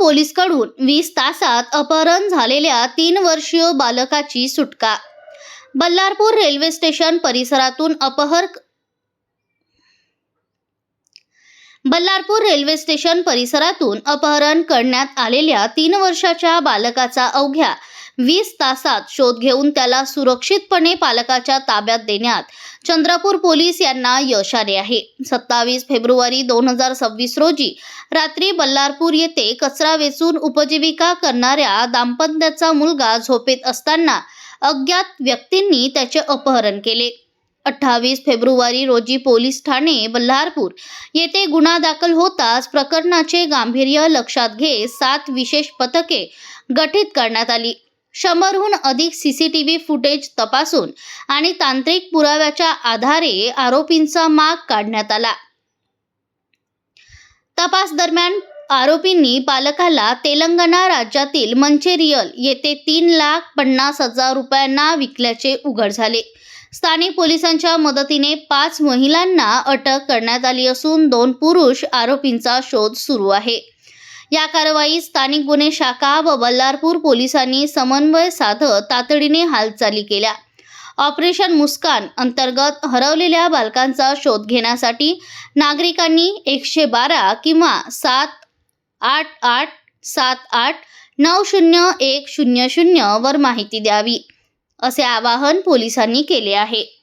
पोलीसकडून 20 तासात अपहरण झालेल्या 3 वर्षीय बालकाची सुटका। बल्लारपूर रेल्वे स्टेशन परिसरातून अपहरण करण्यात आलेल्या 3 वर्षाच्या बालकाचा अवघ्या 20 तासात शोध घेऊन त्याला सुरक्षितपणे पालकाच्या ताब्यात देण्यात चंद्रपूर पोलीस यांना यश आले आहे। 27 फेब्रुवारी 2026 रोजी रात्री बल्लारपूर येथे कचरा वेचून उपजीविका करणाऱ्या दाम्पत्याचा मुलगा झोपेत असताना अज्ञात व्यक्तींनी त्याचे अपहरण केले। 28 फेब्रुवारी रोजी पोलीस ठाणे बल्लारपूर येथे गुन्हा दाखल होताच प्रकरणाचे गांभीर्य लक्षात घेत 7 विशेष पथके गठीत करण्यात आली। 100हून अधिक सीसीटीव्ही फुटेज तपासून आणि तांत्रिक पुराव्याच्या आधारे आरोपींचा माग काढण्यात आला। तपास दरम्यान आरोपींनी पालकाला तेलंगणा राज्यातील मंचेरियल येथे 3,50,000 रुपयांना विकल्याचे उघड झाले। स्थानिक पोलिसांच्या मदतीने 5 महिलांना अटक करण्यात आली असून 2 पुरुष आरोपींचा शोध सुरू आहे। या कारवाईत स्थानिक गुन्हे शाखा व बल्लारपूर पोलिसांनी समन्वय साधत तातडीने हालचाली केल्या। ऑपरेशन मुस्कान अंतर्गत हरवलेल्या बालकांचा शोध घेण्यासाठी नागरिकांनी 112 किंवा 78878900100 वर माहिती द्यावी, असे आवाहन पोलिसांनी केले आहे।